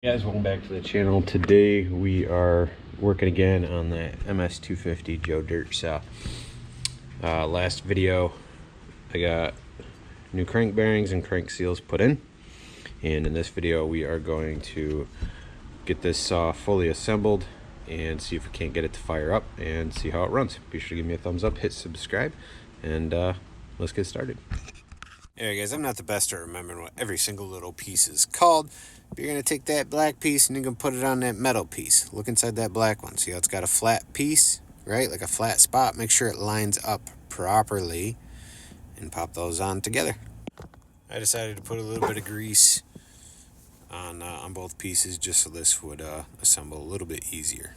Hey guys, welcome back to the channel. Today we are working again on the MS250 Joe Dirt saw. Last video I got new crank bearings and crank seals put in, and in this video we are going to get this saw fully assembled and see if we can't get it to fire up and see how it runs. Be sure to give me a thumbs up, hit subscribe, and let's get started. Alright guys, I'm not the best at remembering what every single little piece is called. But you're going to take that black piece and you're going to put it on that metal piece. Look inside that black one. See how it's got a flat piece, right? Like a flat spot. Make sure it lines up properly and pop those on together. I decided to put a little bit of grease on both pieces just so this would assemble a little bit easier.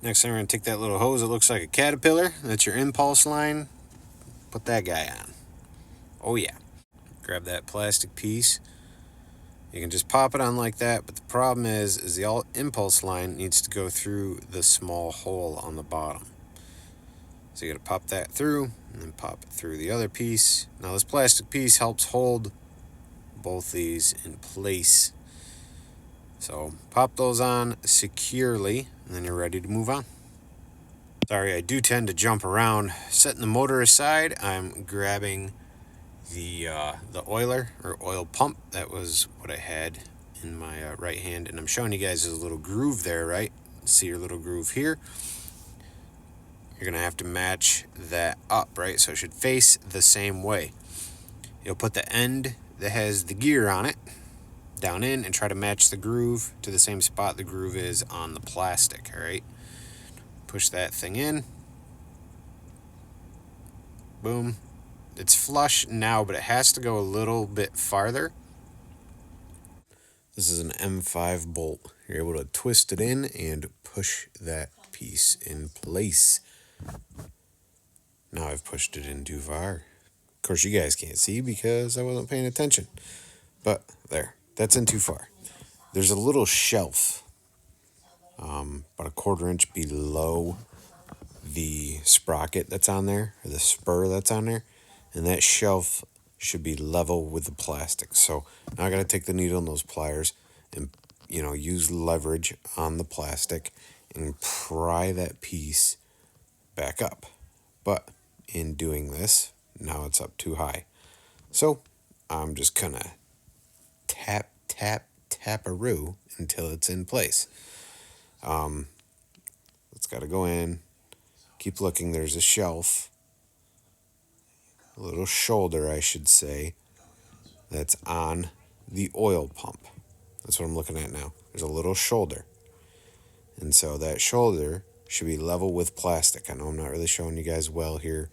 Next thing, we're going to take that little hose that looks like a caterpillar. That's your impulse line. Put that guy on. Oh yeah. Grab that plastic piece. You can just pop it on like that, but the problem is the impulse line needs to go through the small hole on the bottom. So you gotta pop that through and then pop it through the other piece. Now this plastic piece helps hold both these in place. So pop those on securely and then you're ready to move on. Sorry, I do tend to jump around. Setting the motor aside, I'm grabbing the oiler or oil pump. That was what I had in my right hand, and I'm showing you guys there's a little groove there, right? See your little groove here? You're gonna have to match that up, right? So it should face the same way. You'll put the end that has the gear on it down in and try to match the groove to the same spot the groove is on the plastic. All right, push that thing in. Boom. It's flush now, but it has to go a little bit farther. This is an M5 bolt. You're able to twist it in and push that piece in place. Now I've pushed it in too far. Of course, you guys can't see because I wasn't paying attention. But there, that's in too far. There's a little shelf, about a 1/4 inch below the sprocket that's on there, or the spur that's on there. And that shelf should be level with the plastic. So now I got to take the needle and those pliers and, use leverage on the plastic and pry that piece back up. But in doing this, now it's up too high. So I'm just gonna tap, tap, tap-a-roo until it's in place. It's got to go in. Keep looking. There's a shelf, a little shoulder, I should say, that's on the oil pump. That's what I'm looking at now. There's a little shoulder. And so that shoulder should be level with plastic. I know I'm not really showing you guys well here.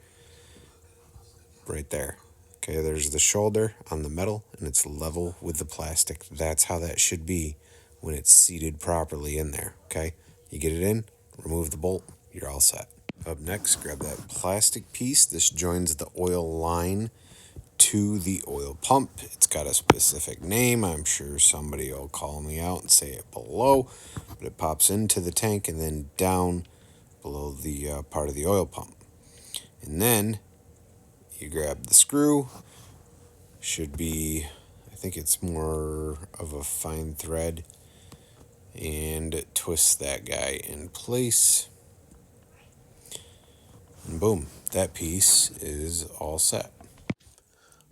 Right there. Okay, there's the shoulder on the metal, and it's level with the plastic. That's how that should be when it's seated properly in there. Okay, you get it in, remove the bolt, you're all set. Up next, grab that plastic piece. This joins the oil line to the oil pump. It's got a specific name. I'm sure somebody will call me out and say it below, but it pops into the tank and then down below the part of the oil pump. And then you grab the screw. Should be, I think it's more of a fine thread, and twist that guy in place. And boom, that piece is all set.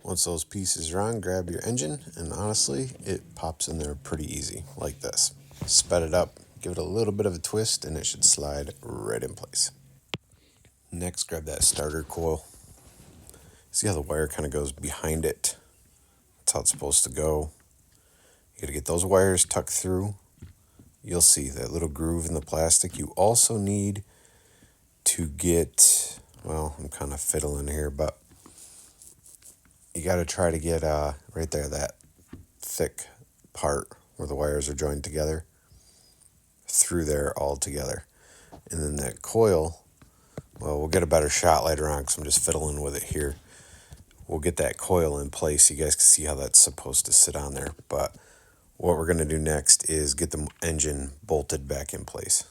Once those pieces are on, grab your engine, and honestly, it pops in there pretty easy, like this. Sped it up, give it a little bit of a twist, and it should slide right in place. Next, grab that starter coil. See how the wire kind of goes behind it? That's how it's supposed to go. You gotta get those wires tucked through. You'll see that little groove in the plastic. You also need to get, well, I'm kind of fiddling here, but you got to try to get right there, that thick part where the wires are joined together, through there all together. And then that coil, well, we'll get a better shot later on because I'm just fiddling with it here. We'll get that coil in place so you guys can see how that's supposed to sit on there. But what we're going to do next is get the engine bolted back in place.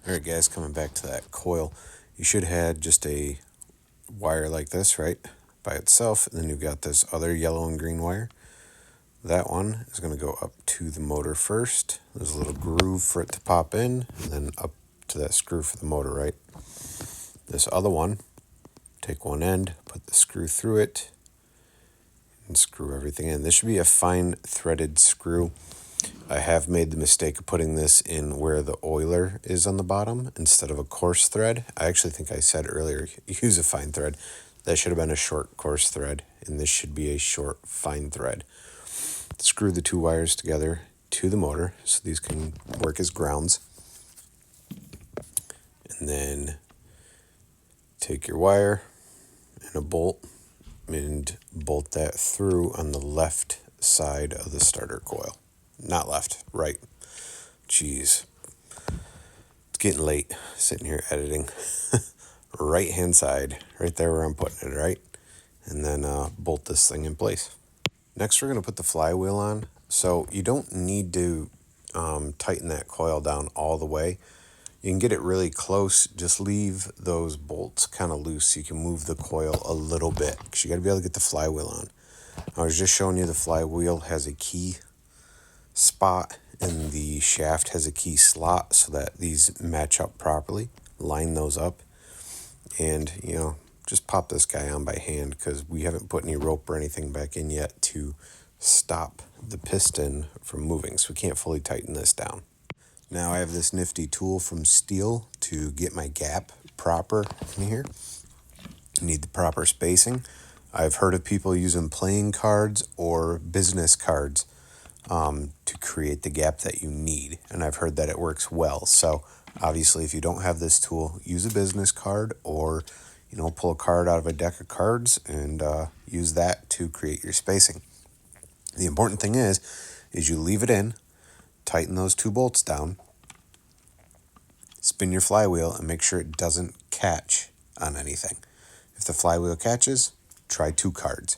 Alright guys, coming back to that coil, you should have just a wire like this, right, by itself, and then you've got this other yellow and green wire. That one is going to go up to the motor first. There's a little groove for it to pop in, and then up to that screw for the motor, right? This other one, take one end, put the screw through it, and screw everything in. This should be a fine threaded screw. I have made the mistake of putting this in where the oiler is on the bottom instead of a coarse thread. I actually think I said earlier, use a fine thread. That should have been a short coarse thread, and this should be a short fine thread. Screw the two wires together to the motor so these can work as grounds. And then take your wire and a bolt and bolt that through on the left side of the starter coil. Not left, right. Jeez. It's getting late sitting here editing. Right hand side, right there where I'm putting it, right? And then bolt this thing in place. Next we're going to put the flywheel on. So you don't need to tighten that coil down all the way. You can get it really close. Just leave those bolts kind of loose so you can move the coil a little bit, because you got to be able to get the flywheel on. I was just showing you the flywheel has a key spot and the shaft has a key slot so that these match up properly. Line those up and, you know, just pop this guy on by hand because we haven't put any rope or anything back in yet to stop the piston from moving, so we can't fully tighten this down. Now I have this nifty tool from Stihl to get my gap proper in here. You need the proper spacing. I've heard of people using playing cards or business cards to create the gap that you need, and I've heard that it works well. So obviously if you don't have this tool, use a business card, or you know, pull a card out of a deck of cards and use that to create your spacing. The important thing is you leave it in, tighten those two bolts down, spin your flywheel, and make sure it doesn't catch on anything. If the flywheel catches, try two cards.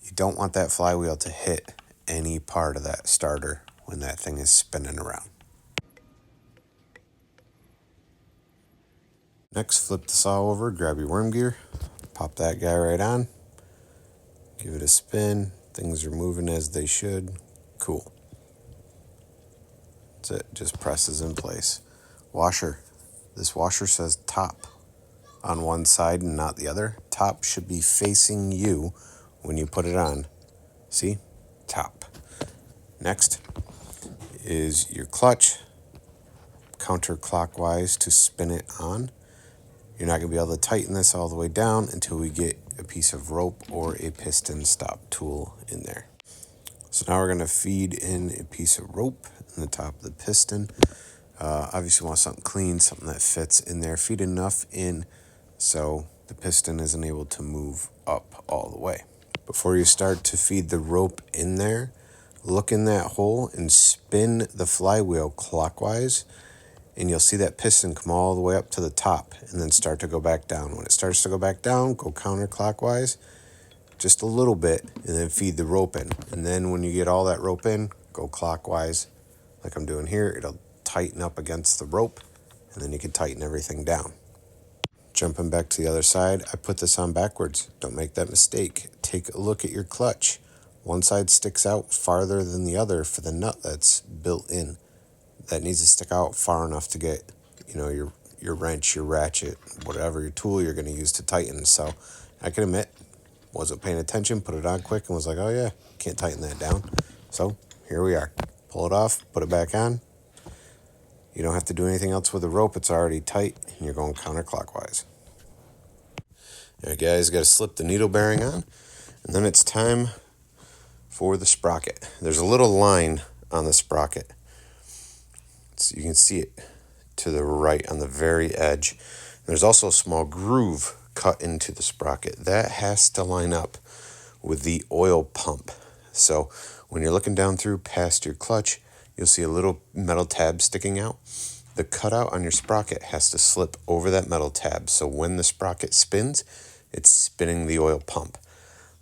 You don't want that flywheel to hit any part of that starter when that thing is spinning around. Next, flip the saw over, grab your worm gear, pop that guy right on, give it a spin. Things are moving as they should. Cool. That's it, just presses in place. Washer. This washer says top on one side and not the other. Top should be facing you when you put it on. See? Top. Next is your clutch, counterclockwise to spin it on. You're not going to be able to tighten this all the way down until we get a piece of rope or a piston stop tool in there. So now we're going to feed in a piece of rope in the top of the piston. Obviously you want something clean, something that fits in there. Feed enough in so the piston isn't able to move up all the way. Before you start to feed the rope in there, look in that hole and spin the flywheel clockwise, and you'll see that piston come all the way up to the top and then start to go back down. When it starts to go back down, go counterclockwise just a little bit and then feed the rope in. And then when you get all that rope in, go clockwise like I'm doing here. It'll tighten up against the rope, and then you can tighten everything down. Jumping back to the other side, I put this on backwards. Don't make that mistake. Take a look at your clutch. One side sticks out farther than the other for the nut that's built in. That needs to stick out far enough to get, you know, your wrench, your ratchet, whatever your tool you're going to use to tighten. So I can admit, wasn't paying attention, put it on quick and was like, oh yeah, can't tighten that down. So here we are. Pull it off, put it back on. You don't have to do anything else with the rope. It's already tight and you're going counterclockwise. All right, guys, got to slip the needle bearing on, and then it's time for the sprocket. There's a little line on the sprocket. So you can see it to the right on the very edge. There's also a small groove cut into the sprocket. That has to line up with the oil pump. So when you're looking down through past your clutch, you'll see a little metal tab sticking out. The cutout on your sprocket has to slip over that metal tab. So when the sprocket spins, it's spinning the oil pump.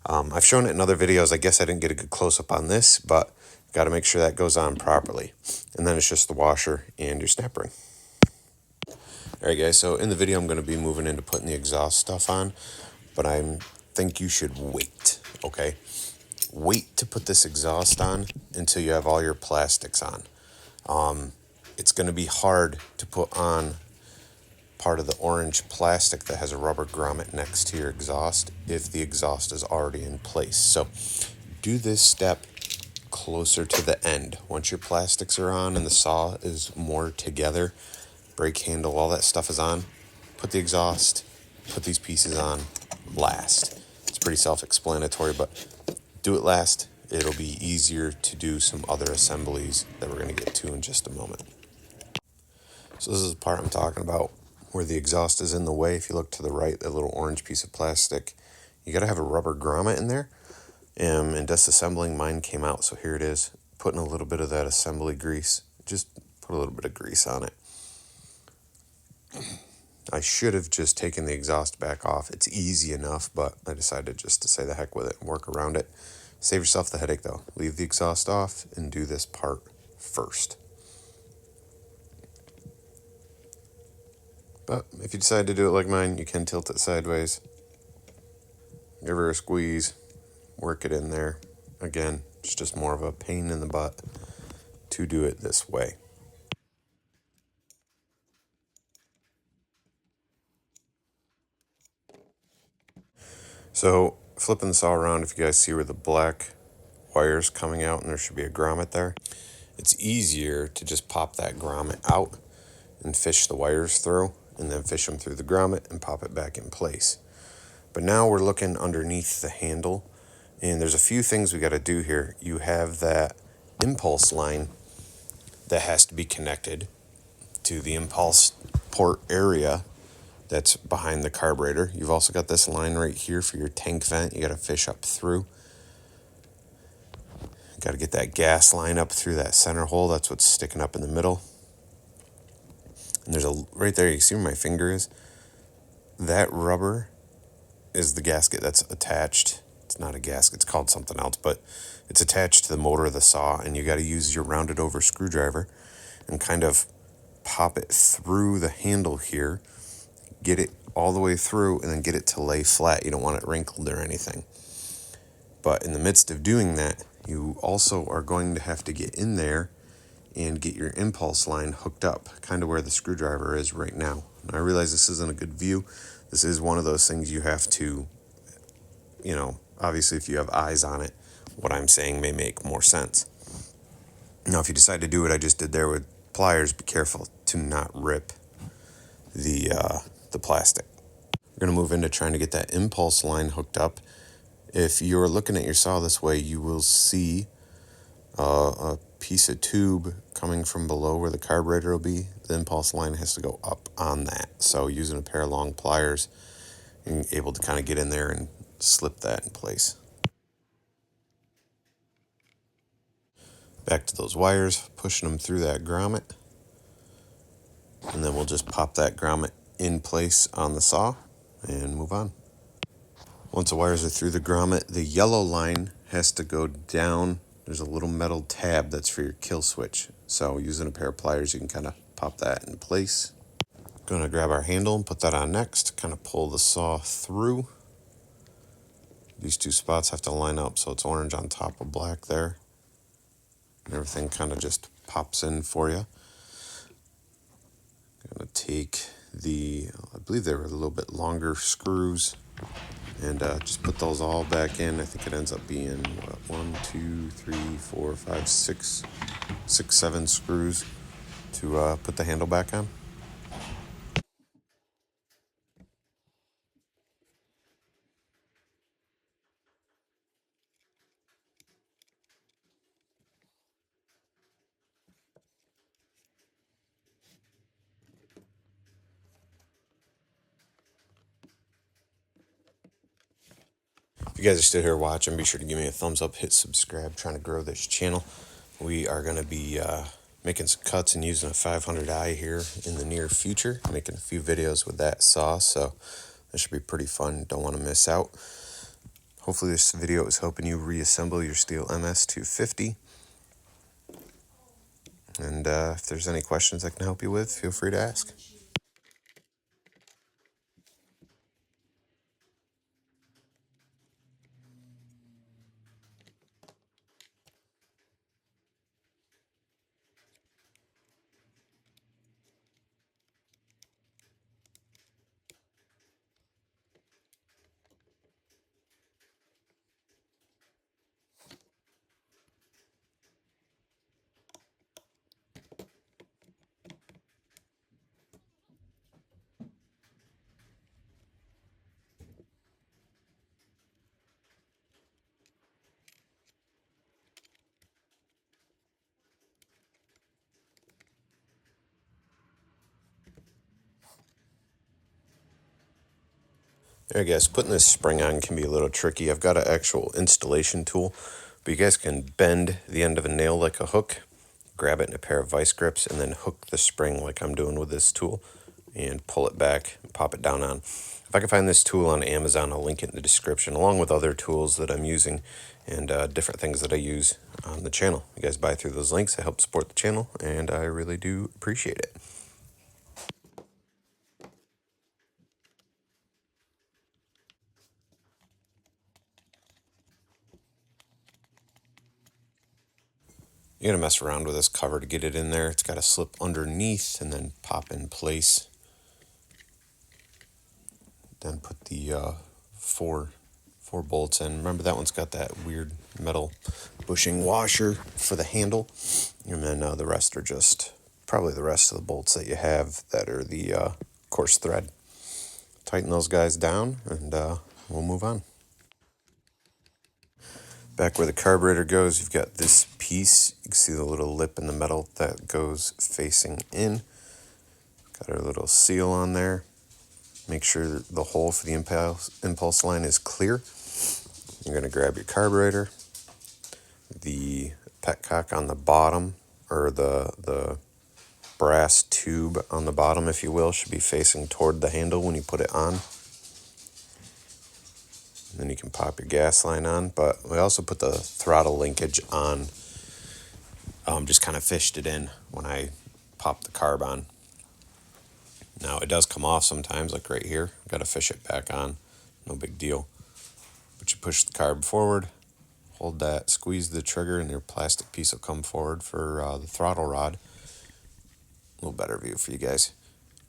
I've shown it in other videos. I guess I didn't get a good close-up on this, but got to make sure that goes on properly. And then it's just the washer and your snap ring. Alright guys, so in the video I'm going to be moving into putting the exhaust stuff on, but I think you should wait, okay? Wait to put this exhaust on until you have all your plastics on. It's going to be hard to put on part of the orange plastic that has a rubber grommet next to your exhaust if the exhaust is already in place. So do this step closer to the end. Once your plastics are on and the saw is more together, brake handle, all that stuff is on, put the exhaust, put these pieces on last. It's pretty self-explanatory, but do it last. It'll be easier to do some other assemblies that we're going to get to in just a moment. So this is the part I'm talking about where the exhaust is in the way. If you look to the right, that little orange piece of plastic, you got to have a rubber grommet in there. And disassembling, mine came out, so here it is. Putting a little bit of that assembly grease. Just put a little bit of grease on it. I should have just taken the exhaust back off. It's easy enough, but I decided just to say the heck with it and work around it. Save yourself the headache though. Leave the exhaust off and do this part first. But if you decide to do it like mine, you can tilt it sideways. Give her a squeeze. Work it in there. Again, it's just more of a pain in the butt to do it this way. So flipping the saw around, if you guys see where the black wire's coming out and there should be a grommet there, it's easier to just pop that grommet out and fish the wires through and then fish them through the grommet and pop it back in place. But now we're looking underneath the handle and there's a few things we got to do here. You have that impulse line that has to be connected to the impulse port area that's behind the carburetor. You've also got this line right here for your tank vent. You got to fish up through. Got to get that gas line up through that center hole. That's what's sticking up in the middle. And there's a right there. You see where my finger is? That rubber is the gasket that's attached. It's not a gasket. It's called something else, but it's attached to the motor of the saw. And you got to use your rounded over screwdriver and kind of pop it through the handle here. Get it all the way through and then get it to lay flat. You don't want it wrinkled or anything. But in the midst of doing that, you also are going to have to get in there and get your impulse line hooked up, kind of where the screwdriver is right now. And I realize this isn't a good view. This is one of those things you have to, obviously if you have eyes on it, what I'm saying may make more sense. Now, if you decide to do what I just did there with pliers, be careful to not rip the plastic. We're going to move into trying to get that impulse line hooked up. If you're looking at your saw this way, you will see a piece of tube coming from below where the carburetor will be. The impulse line has to go up on that. So using a pair of long pliers, you're able to kind of get in there and slip that in place. Back to those wires, pushing them through that grommet. And then we'll just pop that grommet in place on the saw and move on. Once the wires are through the grommet, the yellow line has to go down. There's a little metal tab that's for your kill switch. So using a pair of pliers, you can kind of pop that in place. Going to grab our handle and put that on next. Kind of pull the saw through. These two spots have to line up so it's orange on top of black there. And everything kind of just pops in for you. Going to take I believe they were a little bit longer screws, and just put those all back in. I think it ends up being, 1, 2, 3, 4, 5, 6, 7 screws to put the handle back on. If you guys are still here watching, be sure to give me a thumbs up, hit subscribe, trying to grow this channel. We are going to be making some cuts and using a 500i here in the near future, making a few videos with that saw, so that should be pretty fun. Don't want to miss out. Hopefully this video is helping you reassemble your Stihl MS250. And if there's any questions I can help you with, feel free to ask. There, guys, putting this spring on can be a little tricky. I've got an actual installation tool, but you guys can bend the end of a nail like a hook, grab it in a pair of vice grips, and then hook the spring like I'm doing with this tool, and pull it back and pop it down on. If I can find this tool on Amazon, I'll link it in the description, along with other tools that I'm using and different things that I use on the channel. You guys buy through those links, it helps support the channel, and I really do appreciate it. You're going to mess around with this cover to get it in there. It's got to slip underneath and then pop in place. Then put the four bolts in. Remember, that one's got that weird metal bushing washer for the handle. And then the rest are just probably the rest of the bolts that you have that are the coarse thread. Tighten those guys down and we'll move on. Back where the carburetor goes, you've got this piece. You can see the little lip in the metal that goes facing in. Got our little seal on there. Make sure the hole for the impulse line is clear. You're going to grab your carburetor. The petcock on the bottom, or the brass tube on the bottom, if you will, should be facing toward the handle when you put it on. Then you can pop your gas line on, but we also put the throttle linkage on. Just kind of fished it in when I popped the carb on. Now it does come off sometimes, like right here. Got to fish it back on, no big deal. But you push the carb forward, hold that, squeeze the trigger, and your plastic piece will come forward for the throttle rod. A little better view for you guys,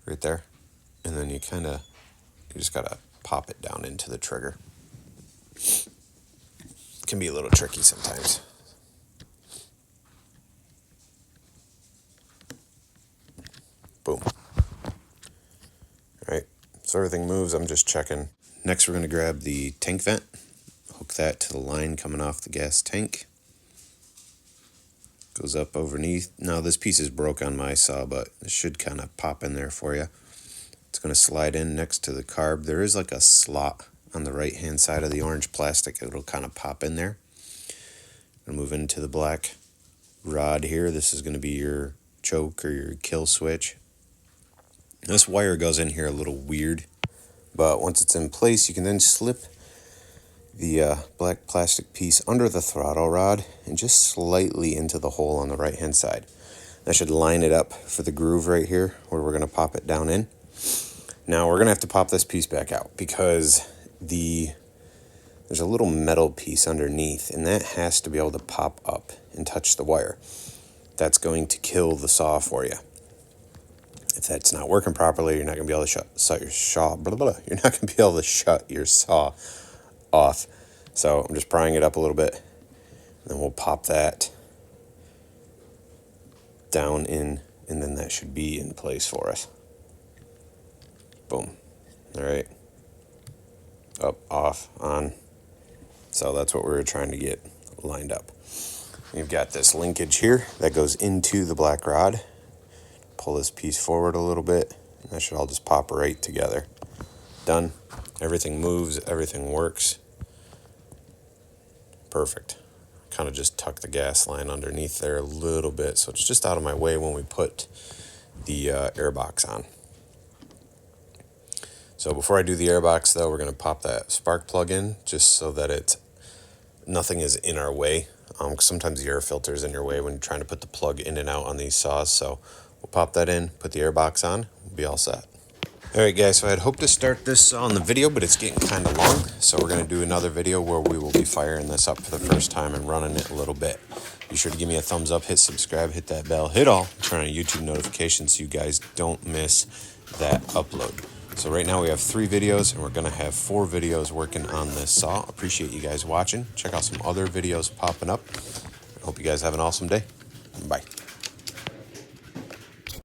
right there. And then you just gotta pop it down into the trigger. Can be a little tricky sometimes. Boom. Alright, so everything moves. I'm just checking. Next, we're going to grab the tank vent, hook that to the line coming off the gas tank. Goes up underneath. Now, this piece is broke on my saw, but it should kind of pop in there for you. It's going to slide in next to the carb. There is like a slot on the right hand side of the orange plastic. It'll kind of pop in there. I'm going to move into the black rod here. This is going to be your choke or your kill switch. This wire goes in here a little weird, but once it's in place, you can then slip the black plastic piece under the throttle rod and just slightly into the hole on the right hand side. That should line it up for the groove right here where we're going to pop it down in. Now we're going to have to pop this piece back out because there's a little metal piece underneath, and that has to be able to pop up and touch the wire. That's going to kill the saw for you. If that's not working properly, you're not going to be able to shut your saw. You're not going to be able to shut your saw off. So I'm just prying it up a little bit, and then we'll pop that down in, and then that should be in place for us. Boom. All right. Up, off, on. So that's what we were trying to get lined up. You've got this linkage here that goes into the black rod. Pull this piece forward a little bit, and that should all just pop right together. Done. Everything moves, everything works. Perfect. Kind of just tuck the gas line underneath there a little bit, so it's just out of my way when we put the air box on. So before I do the air box, though, we're going to pop that spark plug in just so that nothing is in our way. Sometimes the air filter is in your way when you're trying to put the plug in and out on these saws. So we'll pop that in, put the air box on, we'll be all set. Alright guys, so I had hoped to start this on the video, but it's getting kind of long. So we're going to do another video where we will be firing this up for the first time and running it a little bit. Be sure to give me a thumbs up, hit subscribe, hit that bell, hit all, turn on YouTube notifications so you guys don't miss that upload. So right now we have 3 videos, and we're going to have 4 videos working on this saw. Appreciate you guys watching. Check out some other videos popping up. I hope you guys have an awesome day. Bye.